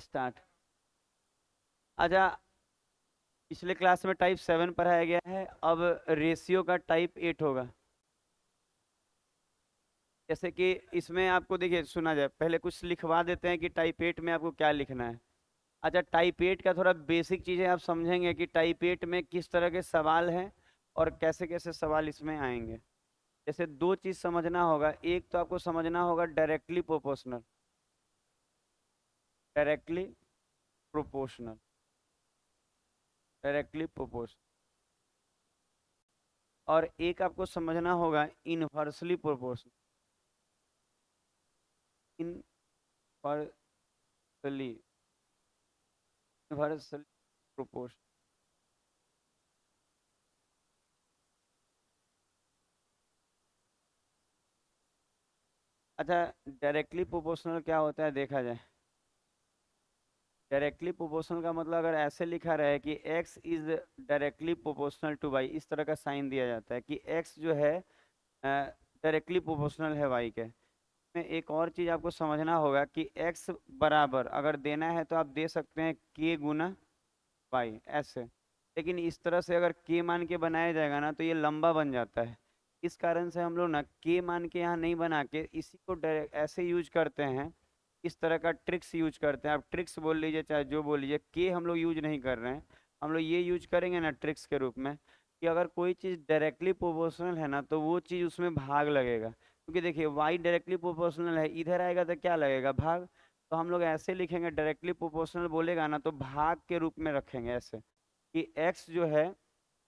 Start. अच्छा, पिछले class में टाइप 7 पढ़ाया गया है, अब रेशियो का टाइप 8 होगा। जैसे कि इसमें आपको देखिए, सुना जाए, पहले कुछ लिखवा देते हैं कि टाइप 8 में आपको क्या लिखना है। अच्छा, टाइप 8 का थोड़ा बेसिक चीज़ें आप समझेंगे कि टाइप 8 में किस तरह के सवाल हैं और कैसे कैसे सवाल इसमें आएंगे। जैसे दो चीज़ समझना होगा, एक तो आपको समझना होगा directly proportional, directly proportional, directly proportional. और एक आपको समझना होगा inversely proportional, inversely, inversely proportional. अच्छा, डायरेक्टली प्रोपोर्शनल क्या होता है देखा जाए। डायरेक्टली प्रोपोर्शनल का मतलब अगर ऐसे लिखा रहे कि x is directly proportional to y, इस तरह का साइन दिया जाता है कि x जो है डायरेक्टली प्रोपोर्शनल है y के। में एक और चीज़ आपको समझना होगा कि x बराबर अगर देना है तो आप दे सकते हैं k गुना y ऐसे। लेकिन इस तरह से अगर k मान के बनाया जाएगा ना तो ये लंबा बन जाता है। इस कारण से हम लोग ना k मान के यहाँ नहीं बना के इसी को डायरेक्ट ऐसे यूज करते हैं। इस तरह का ट्रिक्स यूज करते हैं, आप ट्रिक्स बोल लीजिए चाहे जो बोल लीजिए, के हम लोग यूज नहीं कर रहे हैं। हम लोग ये यूज करेंगे ना ट्रिक्स के रूप में कि अगर कोई चीज़ डायरेक्टली प्रोपोर्शनल है ना तो वो चीज़ उसमें भाग लगेगा, क्योंकि देखिए वाई डायरेक्टली प्रोपोर्शनल है, इधर आएगा तो क्या लगेगा, भाग। तो हम लोग ऐसे लिखेंगे, डायरेक्टली प्रोपोर्शनल बोलेगा ना तो भाग के रूप में रखेंगे ऐसे कि एक्स जो है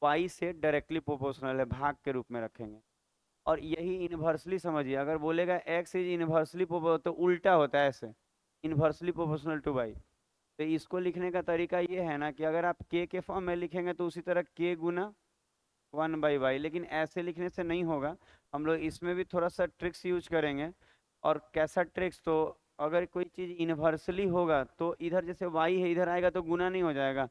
वाई से डायरेक्टली प्रोपोर्शनल है, भाग के रूप में रखेंगे। और यही इनवर्सली समझिए, अगर बोलेगा एक्स इज इनवर्सली प्रोपोर्शनल तो उल्टा होता है ऐसे, इनवर्सली प्रोपोर्शनल टू वाई। तो इसको लिखने का तरीका ये है ना कि अगर आप के फॉर्म में लिखेंगे तो उसी तरह के गुना 1/y, लेकिन ऐसे लिखने से नहीं होगा। हम लोग इसमें भी थोड़ा सा ट्रिक्स यूज करेंगे। और कैसा ट्रिक्स, तो अगर कोई चीज़ इनवर्सली होगा तो इधर जैसे y है, इधर आएगा तो गुना नहीं हो जाएगा।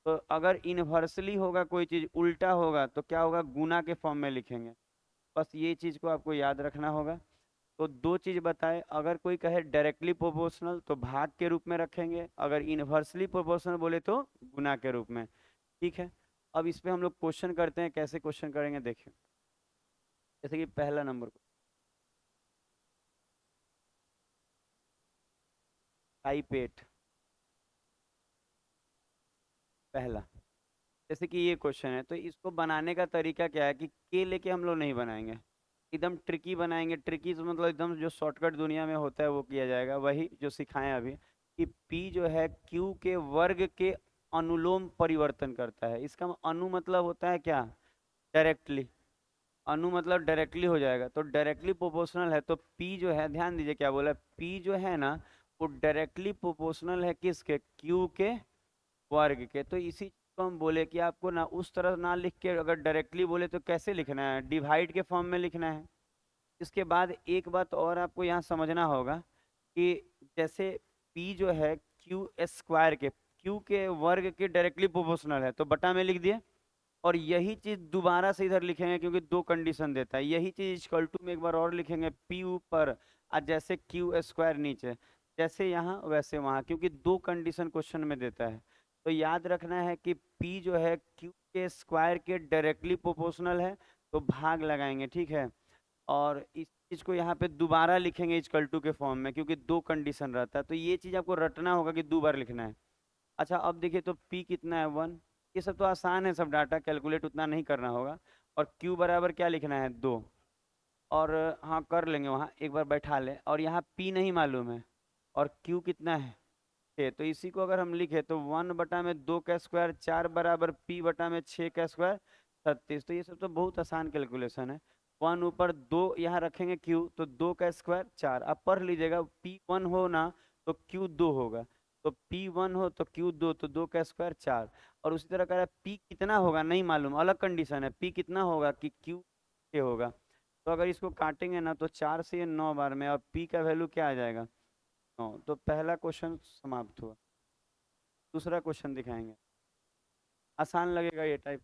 तो अगर इनवर्सली होगा कोई चीज़ उल्टा होगा तो क्या होगा, गुना के फॉर्म में लिखेंगे। बस ये चीज़ को आपको याद रखना होगा। तो दो चीज़ बताए, अगर कोई कहे डायरेक्टली प्रोपोर्शनल तो भाग के रूप में रखेंगे, अगर इनवर्सली प्रोपोर्शनल बोले तो गुना के रूप में। ठीक है। अब इस पे हम लोग क्वेश्चन करते हैं, कैसे क्वेश्चन करेंगे देखिए। जैसे कि पहला नंबर टाइप 8, पहला। जैसे कि ये क्वेश्चन है तो इसको बनाने का तरीका क्या है कि के लेके हम लोग नहीं बनाएंगे, एकदम ट्रिकी बनाएंगे। ट्रिकी मतलब एकदम जो शॉर्टकट दुनिया में होता है वो किया जाएगा, वही जो सिखाएं अभी कि पी जो है क्यू के वर्ग के अनुलोम परिवर्तन करता है। इसका अनु मतलब होता है क्या, डायरेक्टली। अनु मतलब डायरेक्टली हो जाएगा, तो डायरेक्टली प्रोपोर्शनल है तो पी जो है, ध्यान दीजिए क्या बोला, पी जो है ना वो डायरेक्टली प्रोपोर्शनल है किसके, क्यू के वर्ग के। तो इसी को हम बोले कि आपको ना उस तरह ना लिख के, अगर डायरेक्टली बोले तो कैसे लिखना है, डिवाइड के फॉर्म में लिखना है। इसके बाद एक बात और आपको यहाँ समझना होगा कि जैसे P जो है क्यू स्क्वायर के, क्यू के वर्ग के डायरेक्टली प्रोपोर्शनल है तो बटा में लिख दिए। और यही चीज दोबारा से इधर लिखेंगे क्योंकि दो कंडीशन देता है, यही चीज इक्वल टू में एक बार और लिखेंगे, P ऊपर और जैसे क्यू स्क्वायर नीचे, जैसे यहाँ वैसे वहाँ, क्योंकि दो कंडीशन क्वेश्चन में देता है। तो याद रखना है कि P जो है क्यू के स्क्वायर के डायरेक्टली प्रोपोर्शनल है तो भाग लगाएंगे, ठीक है। और इस चीज को यहाँ पे दोबारा लिखेंगे इक्वल टू के फॉर्म में, क्योंकि दो कंडीशन रहता है, तो ये चीज आपको रटना होगा कि दो बार लिखना है। अच्छा, अब देखिए तो P कितना है 1, ये सब तो आसान है, सब डाटा कैलकुलेट उतना नहीं करना होगा। और Q बराबर क्या लिखना है 2। और हाँ कर लेंगे, वहाँ एक बार बैठा ले, और यहाँ P नहीं मालूम है और Q कितना है 6, तो इसी को अगर हम लिखे तो 1/2 का स्क्वायर 4 बराबर P बटा में 6 का स्क्वायर 36। तो ये सब तो बहुत आसान कैलकुलेशन है। 1 ऊपर 2 यहाँ रखेंगे Q, तो 2 का स्क्वायर 4, आप पढ़ लीजिएगा, P 1 हो ना तो Q 2 होगा, तो P 1 हो तो Q 2, तो 2 का स्क्वायर 4। और उसी तरह कह रहा है P कितना होगा नहीं मालूम, अलग कंडीशन है, P कितना होगा कि Q होगा। तो अगर इसको काटेंगे ना तो 4 से ये 9 बार में, और P का वैल्यू क्या आ जाएगा 9। तो पहला क्वेश्चन समाप्त हुआ। दूसरा क्वेश्चन दिखाएंगे, आसान लगेगा ये टाइप।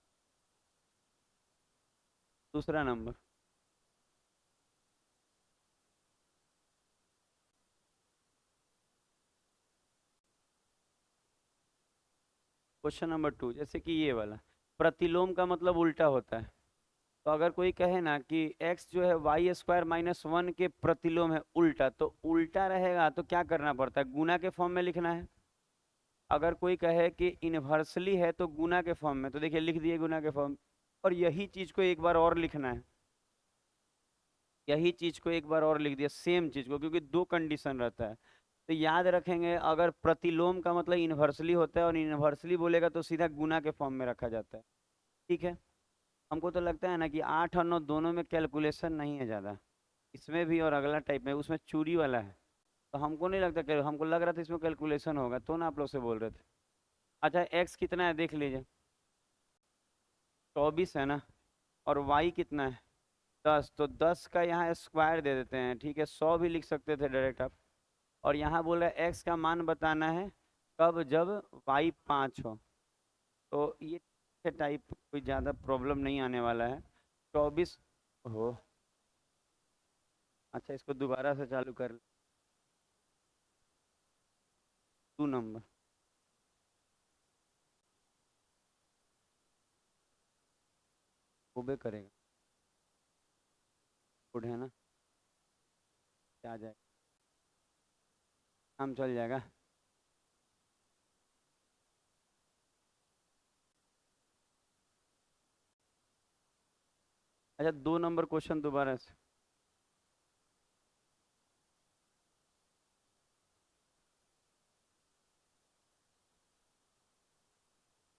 दूसरा नंबर, क्वेश्चन नंबर 2, जैसे कि ये वाला प्रतिलोम का मतलब उल्टा होता है। तो अगर कोई कहे ना कि x जो है y² - 1 के प्रतिलोम है उल्टा, तो उल्टा रहेगा तो क्या करना पड़ता है, गुना के फॉर्म में लिखना है। अगर कोई कहे कि इन्वर्सली है तो गुना के फॉर्म में, तो देखिए लिख दिए गुना के फॉर्म। और यही चीज को एक बार और लिखना है, यही चीज को एक बार और लिख दिया सेम चीज को, क्योंकि दो कंडीशन रहता है। तो याद रखेंगे, अगर प्रतिलोम का मतलब इन्वर्सली होता है और इन्वर्सली बोलेगा तो सीधा गुना के फॉर्म में रखा जाता है। ठीक है। हमको तो लगता है ना कि 8 और 9 दोनों में कैलकुलेशन नहीं है ज़्यादा, इसमें भी और अगला टाइप में, उसमें चूड़ी वाला है। तो हमको नहीं लगता कि, हमको लग रहा था इसमें कैलकुलेशन होगा, तो ना आप लोग से बोल रहे थे। अच्छा, एक्स कितना है देख लीजिए, 24 है ना, और वाई कितना है 10, तो 10 का यहाँ स्क्वायर दे देते हैं, ठीक है, 100 भी लिख सकते थे डायरेक्ट आप। और यहाँ बोला एक्स का मान बताना है कब, जब वाई 5 हो। तो ये टाइप कोई ज़्यादा प्रॉब्लम नहीं आने वाला है। 24 हो। अच्छा, इसको दोबारा से चालू कर, 2 नंबर होबे करेगा, गुड है ना, क्या आ जाएगा, काम चल जाएगा। अच्छा, 2 नंबर क्वेश्चन दोबारा से।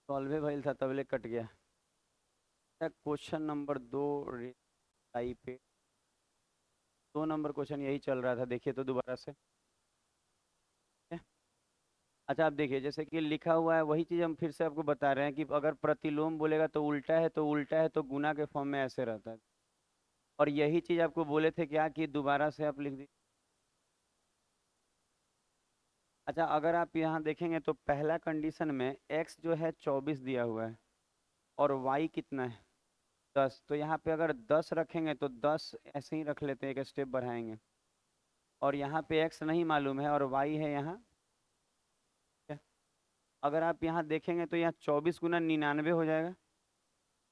सॉल्वे भइल था तबले कट गया। अच्छा, क्वेश्चन नंबर 2 टाइप पे 2 नंबर क्वेश्चन यही चल रहा था, देखिए तो दोबारा से। ठीक है? अच्छा, आप देखिए जैसे कि लिखा हुआ है वही चीज़ हम फिर से आपको बता रहे हैं कि अगर प्रतिलोम बोलेगा तो उल्टा है, तो उल्टा है तो गुना के फॉर्म में ऐसे रहता है। और यही चीज़ आपको बोले थे क्या कि दोबारा से आप लिख दीजिए। अच्छा, अगर आप यहाँ देखेंगे तो पहला कंडीशन में x जो है 24 दिया हुआ है, और y कितना है 10। तो यहाँ पे अगर 10 रखेंगे तो 10 ऐसे ही रख लेते हैं, एक स्टेप बढ़ाएंगे। और यहाँ पे x नहीं मालूम है और y है यहाँ। ठीक है? अगर आप यहाँ देखेंगे तो यहाँ 24 × 99 हो जाएगा,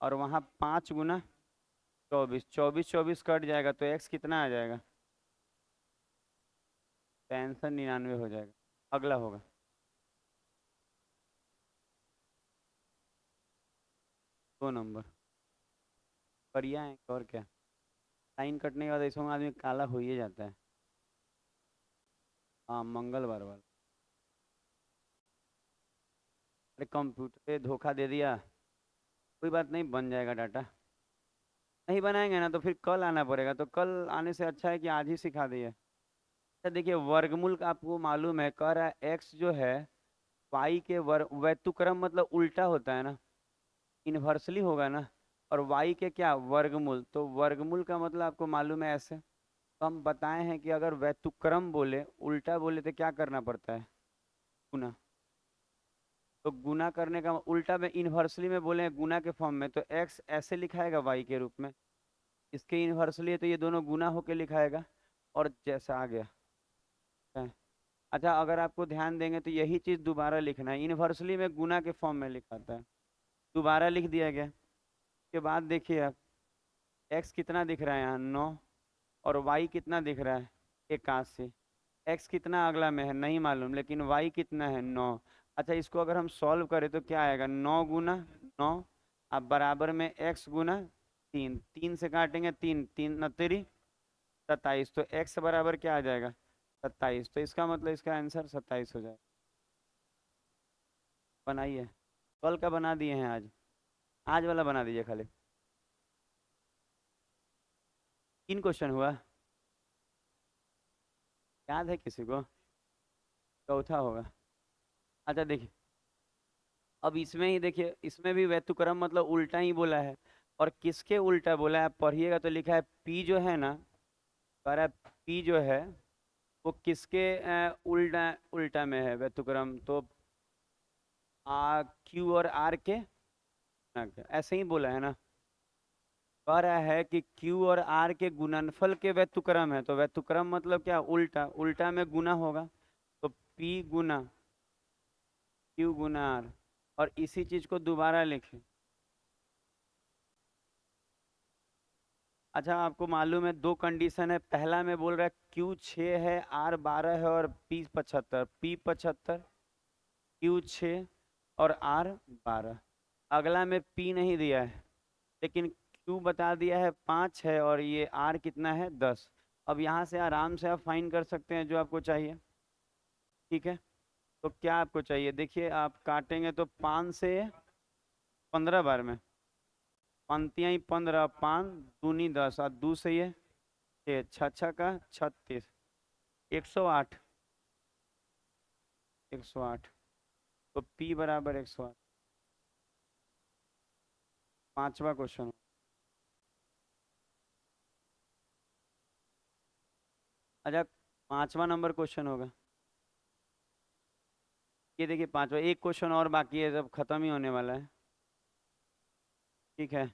और वहाँ 5 × 24, 24 कट जाएगा तो x कितना आ जाएगा, 65 × 99 हो जाएगा। अगला होगा, 2 नंबर। बढ़िया है, और क्या। लाइन कटने के बाद ऐसा आदमी काला हो ही जाता है। हाँ, मंगलवार वाला। अरे कंप्यूटर पे धोखा दे दिया, कोई बात नहीं, बन जाएगा डाटा। नहीं बनाएंगे ना तो फिर कल आना पड़ेगा, तो कल आने से अच्छा है कि आज ही सिखा दिए। अच्छा देखिए, वर्गमूल का आपको मालूम है, कह रहा है एक्स जो है वाई के वर्ग, व्युत्क्रम मतलब उल्टा होता है ना, इन्वर्सली होगा ना। और वाई के क्या, वर्गमूल, तो वर्गमूल का मतलब आपको मालूम है ऐसे। तो हम बताए हैं कि अगर व्युत्क्रम बोले, उल्टा बोले तो क्या करना पड़ता है, गुना। तो गुना करने का उल्टा में, इन्वर्सली में बोले हैं गुना के फॉर्म में, तो एक्स ऐसे लिखाएगा वाई के रूप में, इसके इन्वर्सली है तो ये दोनों गुना होके लिखाएगा। और जैसा आ गया है। अच्छा, अगर आपको ध्यान देंगे तो यही चीज़ दोबारा लिखना है, इन्वर्सली में गुना के फॉर्म में लिखाता है, दोबारा लिख दिया गया। उसके बाद देखिए आप, एक्स कितना दिख रहा है यहाँ 9, और वाई कितना दिख रहा है 81। एक्स कितना अगला में है नहीं मालूम, लेकिन वाई कितना है 9। अच्छा, इसको अगर हम सॉल्व करें तो क्या आएगा, 9 × 9। अब बराबर में एक्स गुना 3, 3 से काटेंगे 3, 3 × 3 = 27, तो एक्स बराबर क्या आ जाएगा 27। तो इसका मतलब इसका आंसर 27 हो जाएगा। बनाइए, कल का बना दिए हैं आज, आज वाला बना दीजिए खाली। 3 क्वेश्चन हुआ, याद है किसी को, चौथा होगा। अच्छा देखिए, अब इसमें ही देखिए, इसमें भी व्युत्क्रम मतलब उल्टा ही बोला है। और किसके उल्टा बोला है आप पढ़िएगा, तो लिखा है पी जो है ना, कह रहा है पी जो है वो किसके उल्टा उल्टा में है व्युत्क्रम, तो क्यू और आर के ऐसे ही बोला है ना। कह रहा है कि क्यू और आर के गुणनफल के व्युत्क्रम है, तो व्युत्क्रम मतलब क्या, उल्टा, उल्टा में गुना होगा। तो पी गुना क्यू गुना आर, और इसी चीज को दोबारा लिखें। अच्छा, आपको मालूम है दो कंडीशन है। पहला में बोल रहा है Q 6 है, R 12 है और P 75। P 75, Q 6 और R 12। अगला में P नहीं दिया है, लेकिन Q बता दिया है 5 है और ये R कितना है 10। अब यहाँ से आराम से आप फाइंड कर सकते हैं जो आपको चाहिए। ठीक है, तो क्या आपको चाहिए, देखिए आप काटेंगे तो 5 से 15 बार में, पंक्तियाँ ही 15, 5 दूनी 10 और दू से ये 6, छः का 36, 108। 108, तो P बराबर 108। पांचवा क्वेश्चन। अच्छा, पांचवा नंबर क्वेश्चन होगा ये। देखिए पांचवा, एक क्वेश्चन और बाकी है, जब खत्म ही होने वाला है। ठीक है,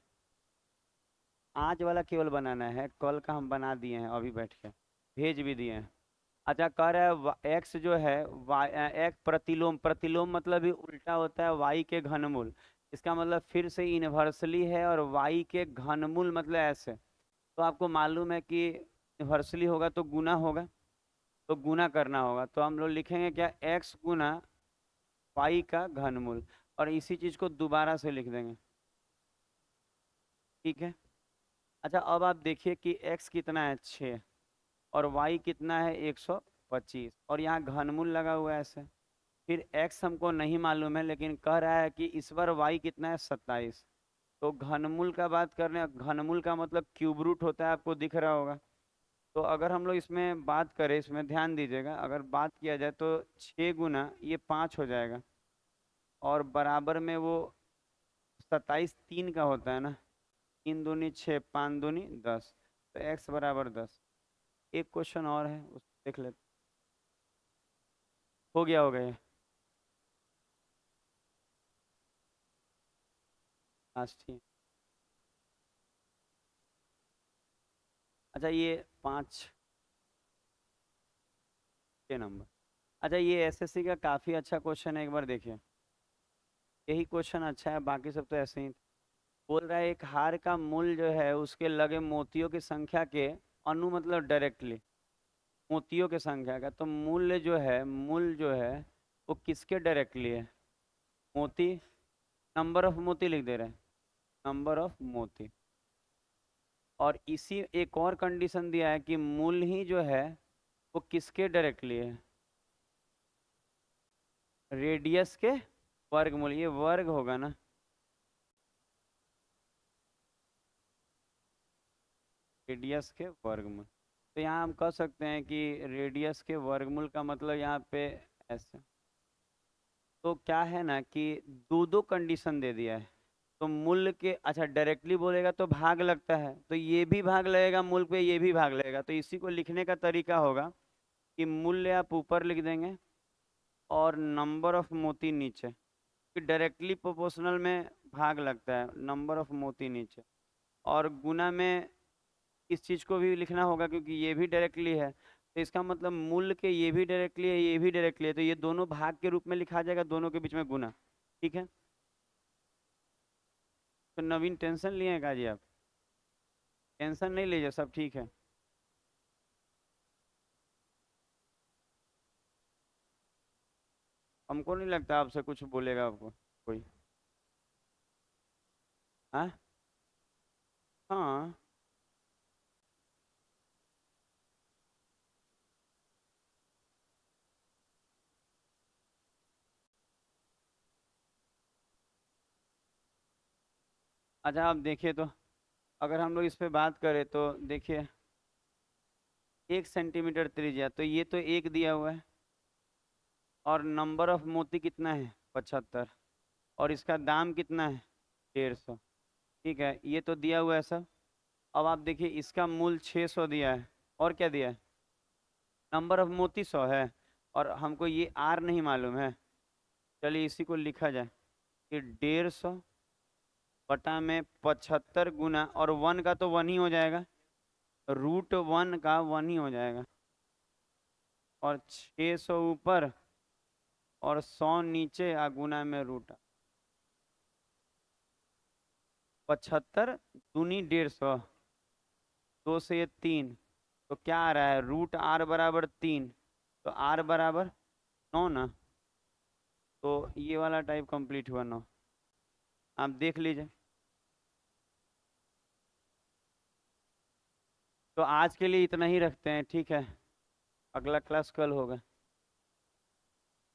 आज वाला केवल बनाना है, कल का हम बना दिए हैं अभी बैठ के, भेज भी दिए हैं। अच्छा, कह रहा है एक्स जो है वाई, एक प्रतिलोम, प्रतिलोम मतलब ही उल्टा होता है वाई के घनमूल। इसका मतलब फिर से इन्वर्सली है, और वाई के घनमूल मतलब ऐसे। तो आपको मालूम है कि इन्वर्सली होगा तो गुना होगा, तो गुना करना होगा। तो हम लोग लिखेंगे क्या, एक्स गुना वाई का घनमूल, और इसी चीज को दोबारा से लिख देंगे। ठीक है। अच्छा, अब आप देखिए कि एक्स कितना है 6, और वाई कितना है 125, और यहाँ घनमूल लगा हुआ है ऐसे। फिर एक्स हमको नहीं मालूम है, लेकिन कह रहा है कि इस बार वाई कितना है 27। तो घनमूल का बात कर रहे हैं, घनमूल का मतलब क्यूब रूट होता है, आपको दिख रहा होगा। तो अगर हम लोग इसमें बात करें, इसमें ध्यान दीजिएगा, अगर बात किया जाए तो 6 गुना ये 5 हो जाएगा, और बराबर में वो 27 3 का होता है ना। 3 दूनी 6, 5 दूनी 10, तो एक्स बराबर 10। एक क्वेश्चन और है, उस देख लेते। हो गया, हो गया। लास्ट ही। अच्छा, ये 5 6 नंबर। अच्छा, ये एसएससी का काफ़ी अच्छा क्वेश्चन है, एक बार देखिए। यही क्वेश्चन अच्छा है, बाकी सब तो ऐसे ही। बोल रहा है एक हार का मूल्य जो है उसके लगे मोतियों की संख्या के अनु, मतलब डायरेक्टली मोतियों की संख्या का। तो मूल्य जो है, मूल्य जो है वो किसके डायरेक्टली है, मोती। नंबर ऑफ मोती लिख दे रहे हैं, नंबर ऑफ मोती। और इसी एक और कंडीशन दिया है कि मूल्य ही जो है वो किसके डायरेक्टली है, रेडियस के वर्गमूल। ये वर्ग होगा ना, रेडियस के वर्गमूल। तो यहाँ हम कह सकते हैं कि रेडियस के वर्गमूल का मतलब यहाँ पे ऐसे। तो क्या है ना कि दो दो कंडीशन दे दिया है। तो मूल्य के, अच्छा डायरेक्टली बोलेगा तो भाग लगता है, तो ये भी भाग लगेगा मूल्य पे, ये भी भाग लगेगा। तो इसी को लिखने का तरीका होगा कि मूल्य आप ऊपर लिख देंगे और नंबर ऑफ मोती नीचे। कि डायरेक्टली प्रोपोर्शनल में भाग लगता है, नंबर ऑफ मोती नीचे। और गुना में इस चीज को भी लिखना होगा, क्योंकि ये भी डायरेक्टली है। तो इसका मतलब मूल्य के ये भी डायरेक्टली है, ये भी डायरेक्टली है, तो ये दोनों भाग के रूप में लिखा जाएगा, दोनों के बीच में गुना। ठीक है। तो नवीन टेंशन लिए हैं का जी आप, टेंशन नहीं लीजिए, सब ठीक है। हमको नहीं लगता आपसे कुछ बोलेगा आपको कोई। हाँ। हाँ। अच्छा, आप देखिए तो, अगर हम लोग इस पे बात करें तो देखिए, 1 सेंटीमीटर त्रिज्या, तो ये तो एक दिया हुआ है, और नंबर ऑफ मोती कितना है 75, और इसका दाम कितना है 150। ठीक है, ये तो दिया हुआ है सब। अब आप देखिए इसका मूल 600 दिया है, और क्या दिया है, नंबर ऑफ मोती 100 है, और हमको ये आर नहीं मालूम है। चलिए इसी को लिखा जाए कि 150 बटा में 75 गुना, और वन का तो वन ही हो जाएगा, √1 का वन ही हो जाएगा, और 600 ऊपर और 100 नीचे, आ गुना में रूट। 75 दूनी 150, 2 से ये 3, तो क्या आ रहा है, रूट आर बराबर 3, तो आर बराबर 9 ना। तो ये वाला टाइप कंप्लीट हुआ 9, आप देख लीजिए। तो आज के लिए इतना ही रखते हैं, ठीक है, अगला क्लास कल होगा।